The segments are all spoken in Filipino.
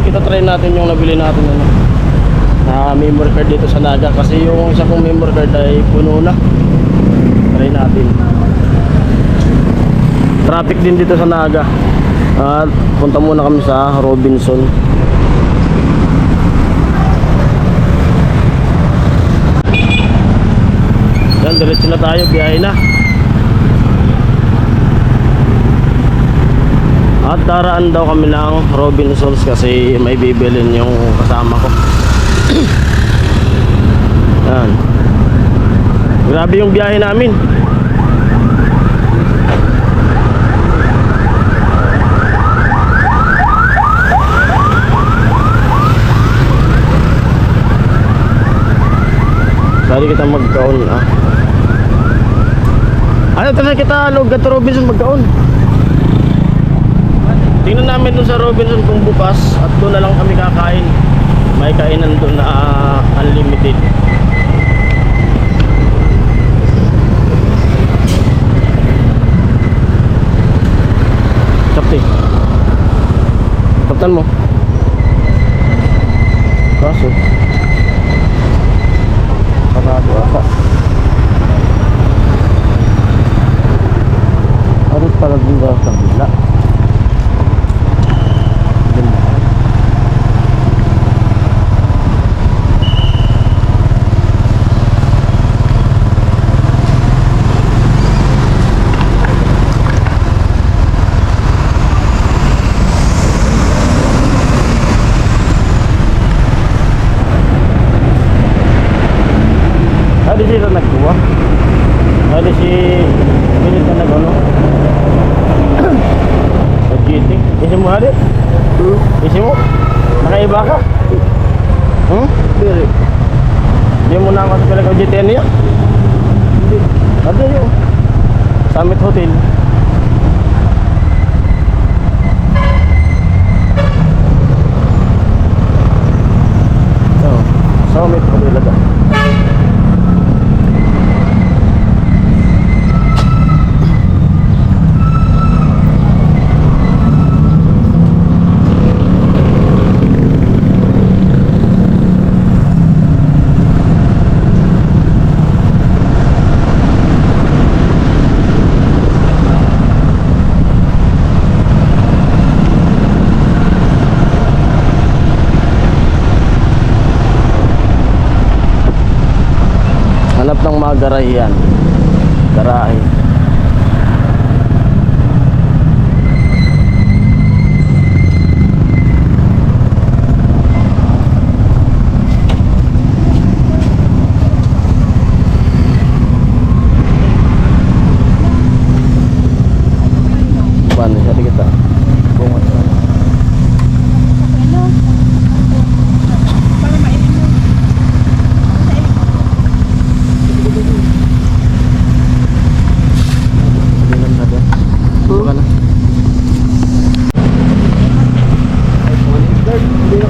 Itatry natin yung nabili natin ano, na memory card dito sa Naga. Kasi yung isa kong memory card ay puno na. Try natin. Traffic din dito sa Naga. At punta muna kami sa Robinson. Yan, diretso na tayo, biyahe na. At daraan daw kami ng Robinsons kasi may bibilin yung kasama ko. Yan. Grabe yung biyahe namin. Sali kita magkaon ah. Ano talaga kita lugad to Robinson magkaon. Tingnan namin dun sa Robinson kung bukas at doon na lang kami kakain. May kainan doon na unlimited. Kapte. Kaptan mo. Kaso sarado ata. Harus pala din daw sa bila. Ada sila nagkuha. Ada si pilit na nag-ano. Nag-GT. Isi mo hari? Isi mo? Nakaiba ka? Diri. Di mo na ako sa pala GTN niya? Hindi. Ada yun. Summit Hotel. Summit Hotel agad. Hanap ng mga garahian. Garahe. Paano siya kita? Bungat na.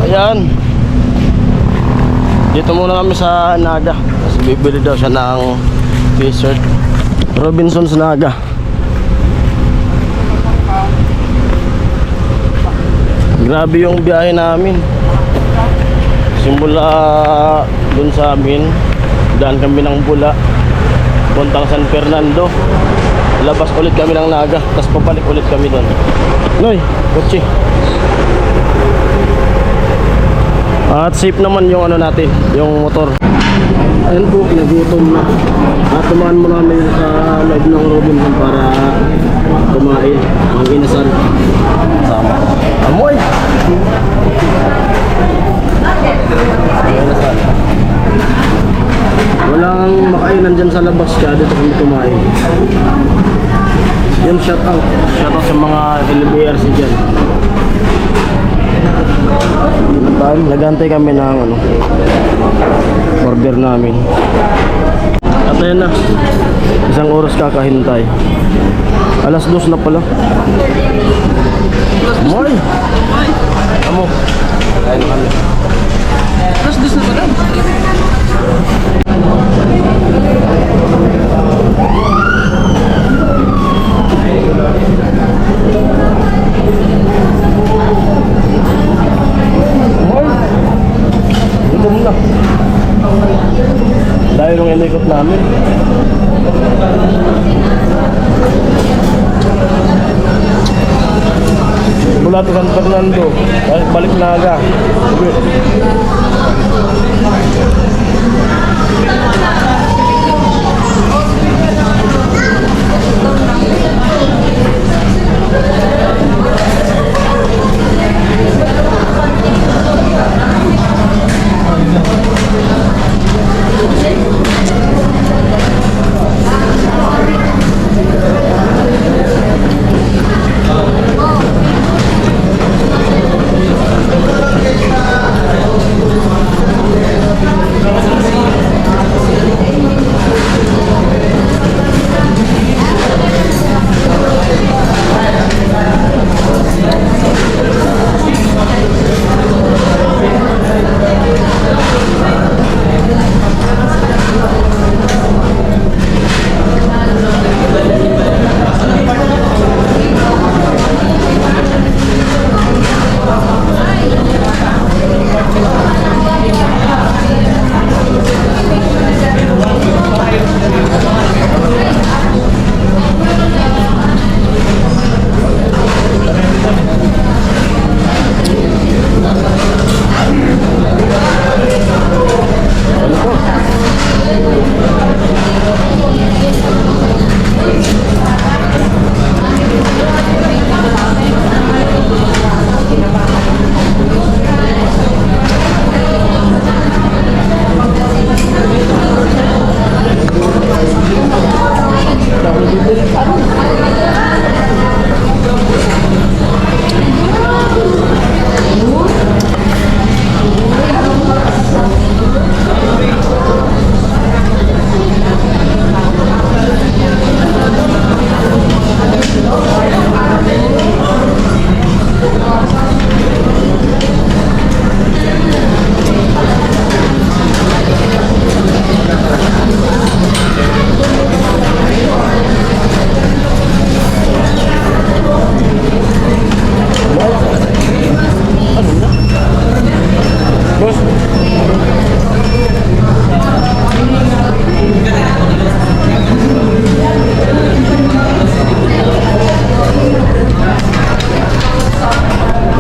Ayan. Dito muna kami sa Naga. Kasi bibili daw siya ng t-shirt. Robinsons Naga. Grabe yung biyahe namin. Simula dun sa amin, daan kami ng Bula, puntang San Fernando. Labas ulit kami ng Naga, tapos pabalik ulit kami doon. Noy, kotse. At safe naman yung ano natin, yung motor. Ayun po, nagutom na. At tumaan muna kami sa live ng Robinson para kumain ang inasal. Sama. Amoy! Inasal. Walang makainan dyan sa labas kaya dito kami kumain. Yan, shout out. Shout out sa mga LBRC dyan. Nagantay kami ng ano, order namin. At ayun na, isang oras kakahintay. Alas 2 na pala. Moy! Amo. Kain na kami. Alas 2 na pala. San Fernando. Balik Naga. Okay.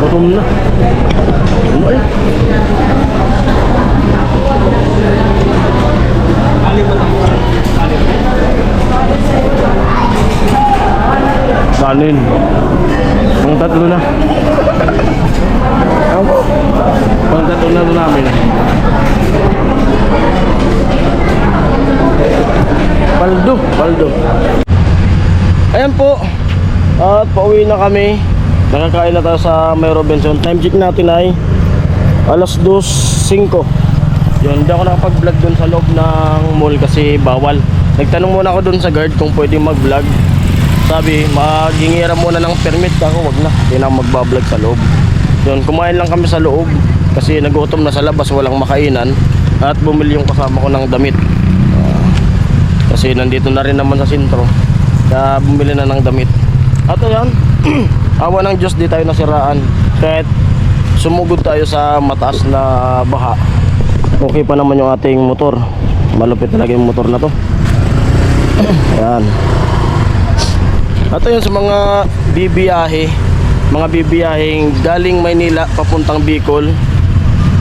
Gutom na. Ano eh? Kanin. Pang tatlo na. Pang tatlo na ito namin. Paldo. Ayan po. At pauwi na kami. Nakakain na tayo sa May Robinson. Time check natin ay alas 2:05. Yun, hindi ako nakapag-vlog dun sa loob ng mall kasi bawal. Nagtanong muna ako dun sa guard kung pwede mag-vlog. Sabi, maghingira muna ng permit. Ako, wag na. Hindi na magbablog sa loob. Yun, kumain lang kami sa loob kasi nagutom na sa labas, walang makainan. At bumili yung kasama ko ng damit. Kasi nandito na rin naman sa sentro. Kaya bumili na ng damit. At ayan, awa ng Diyos, di tayo nasiraan. Kahit sumugod tayo sa mataas na baha, okay pa naman yung ating motor. Malupit talaga yung motor na to. Ayan. At ayan, sa mga bibiyaheng galing Maynila papuntang Bicol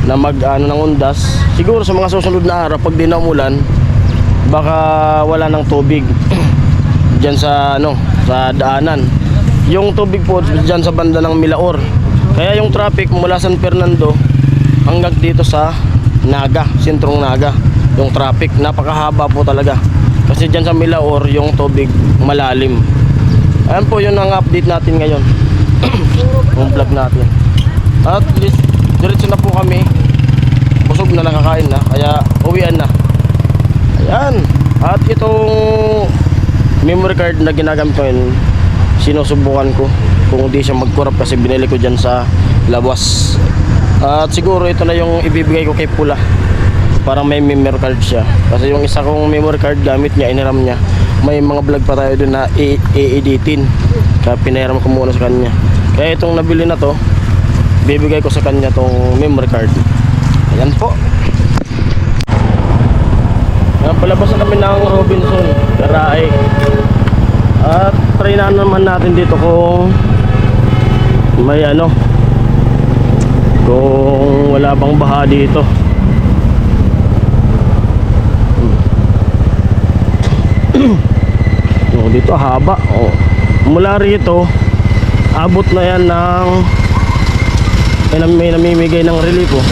na mag-ano ng undas, siguro sa mga susunod na araw pag di na umulan, baka wala ng tubig diyan sa sa daanan. Yung tubig po diyan sa banda ng Milaor. Kaya yung traffic mula San Fernando hanggang dito sa Naga, sentrong Naga, yung traffic napakahaba po talaga. Kasi diyan sa Milaor yung tubig malalim. Ayan po yun ang update natin ngayon. Yung vlog natin. At least diretso na po kami. Busog na, nakakain na, kaya uwian na. Ayan. At itong memory card na ginagamit ko yun, sinusubukan ko kung hindi siya mag-corrupt kasi binili ko dyan sa labas. At siguro ito na yung ibibigay ko kay Pula para may memory card siya. Kasi yung isa kong memory card gamit niya, iniram niya. May mga vlog pa tayo dun na i-editin. Kaya pinahiram ko muna sa kanya. Kaya itong nabili na to, bibigay ko sa kanya tong memory card. Ayan po. Ayan, palabas na kami ng Robinson, Garay. At try na naman natin dito kung may kung wala bang baha dito. Oh, dito haba. Oh. Mula rito abot na yan ng may namimigay ng relief, oh.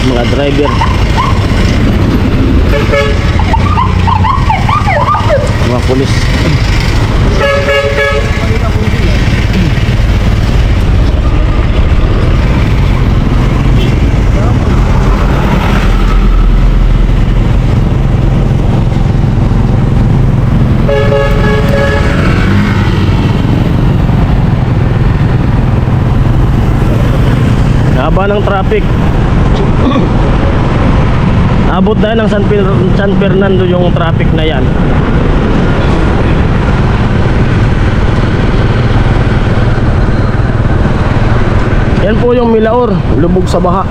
Mga driver, mga pulis. Haba ng traffic. Abot na yan ng San Fernando yung traffic na yan. Yan po yung Milaor, lubog sa baha.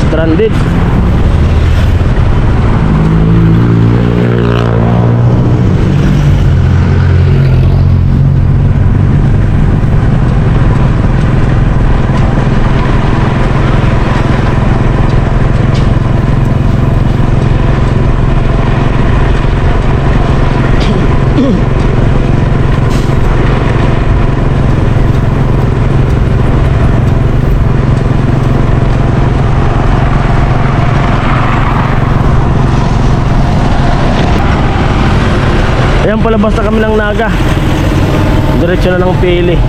Stranded. Ayan, palabas na kami ng Naga. Diretso na ng Pili.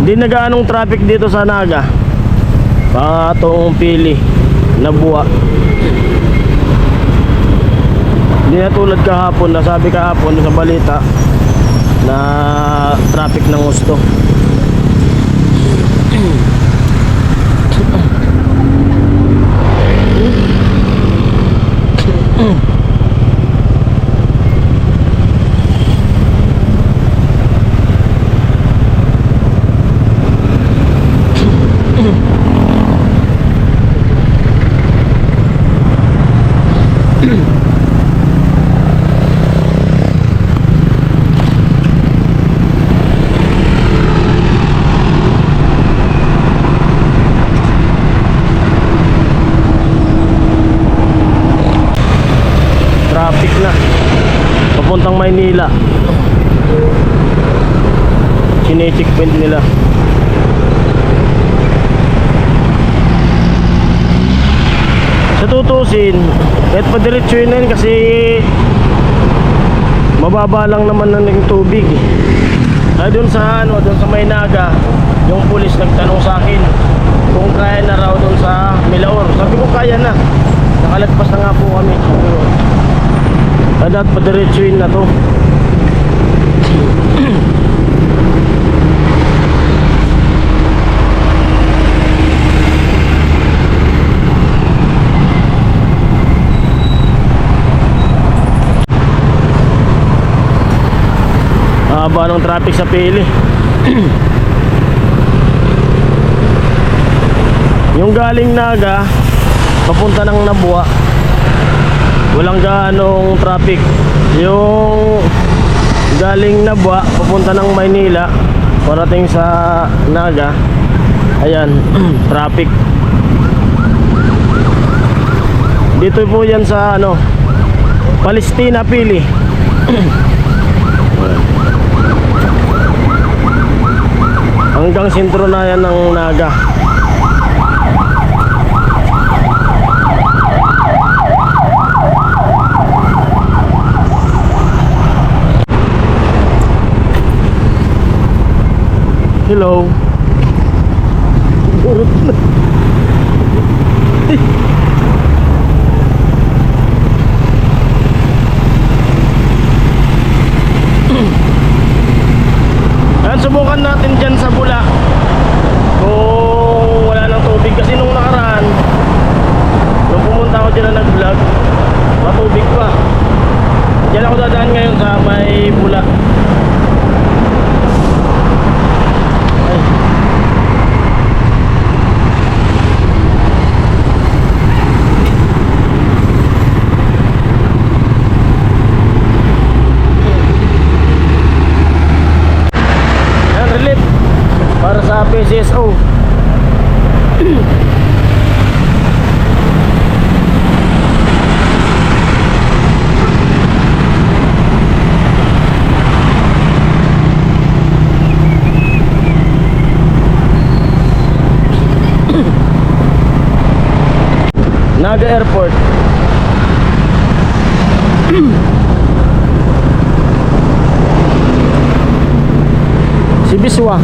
Hindi na gaanong traffic dito sa Naga. Patong Pili, Nabua. Hindi na tulad kahapon, nasabi kahapon sa balita na traffic ng gusto. Traffic na papuntang Maynila. Chine-checkpoint nila. Sa tutusin, kahit padiretsuin na yun kasi mababa lang naman na ng tubig. Ay doon sa doon sa Maynaga, yung pulis nagtanong sa akin kung kaya na raw doon sa Milaor. Sabi ko kaya na. Nakalagpas na nga po kami. Dapat padiretsuin na to. Haba ng traffic sa Pili. Yung galing Naga papunta ng Nabua, walang gaanong traffic. Yung galing Nabua papunta ng Maynila, parating sa Naga. Ayan, traffic. Dito po yan sa ano, Palestina, Pili. Hanggang sentro na yan ng Naga. Hello. Burot na. Ayan, subukan natin dyan sa Bula kung wala ng tubig, kasi nung nakaraan nung pumunta ako dyan na nag-vlog, matubig pa. Dyan ako dadaan ngayon sa may Bula. Ay. Ayan, relief para sa PCSO. Naga Airport. Si Biswa.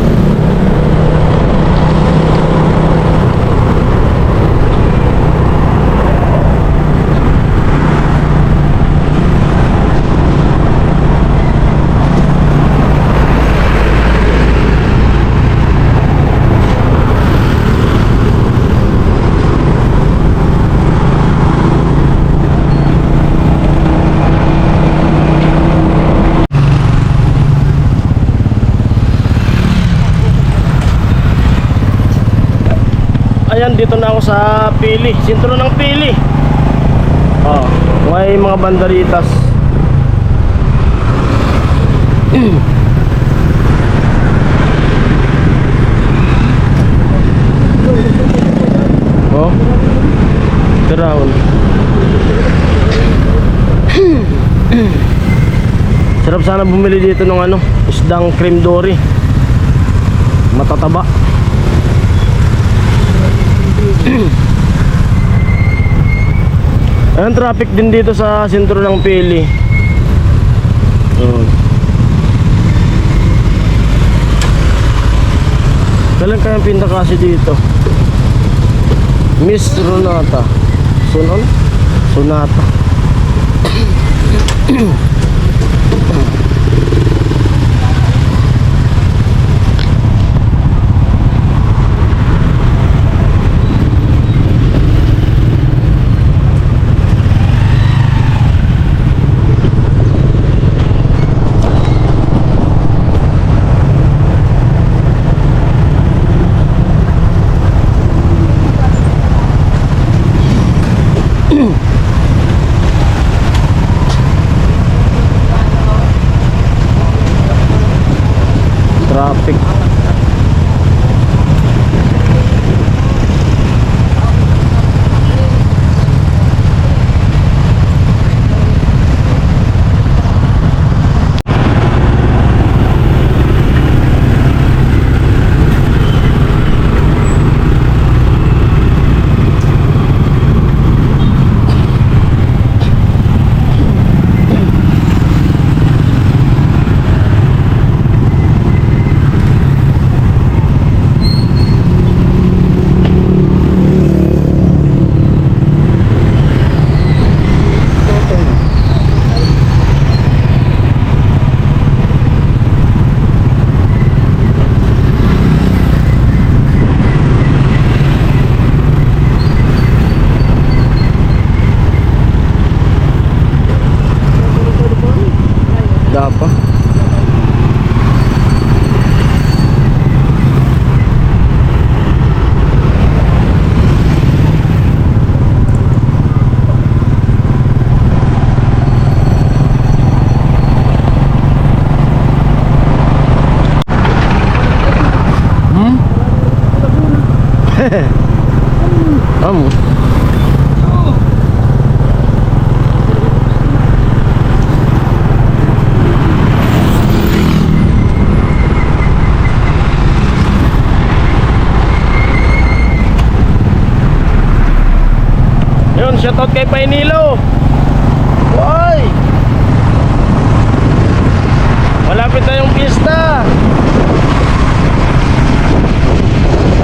Ayan, dito na ako sa Pili, sentro ng Pili. Oh, may mga banderitas. Oh, ground. Sarap sana bumili dito ng ano, isdang cream dory. Matataba. Ayan, traffic din dito sa sentro ng Pili. Kailan kayang pinta kasi dito? Miss Runata. Sunon? Sunata. Amo. Yun, shoutout kay Painilo. Hoy! Malapit na yung pista.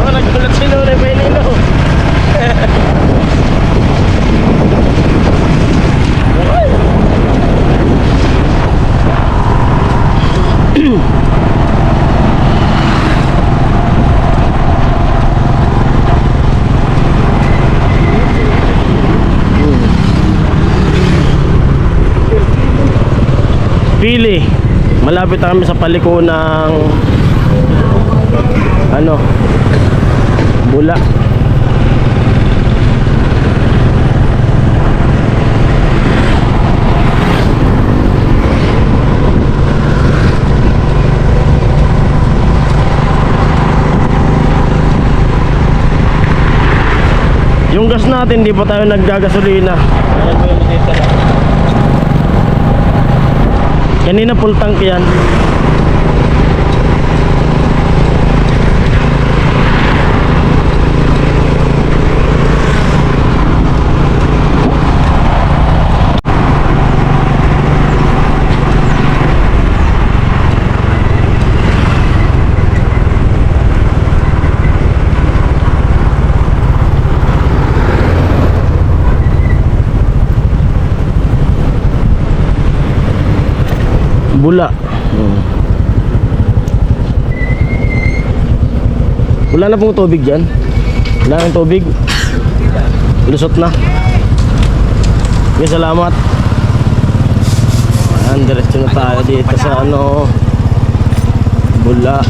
Oh, nagkulat si Lore Painilo. Hoy! Pili. Malapit na kami sa paliko ng ano, Bula. Yung gas natin, di pa tayo naggagasolina. Ayan mo yung dito na. Kanina full tank yan. Bula. Wala na pong tubig dyan. Wala na tubig. Lusot na. Okay, salamat. Ayan, diretso na tayo dito sa ano, Bula.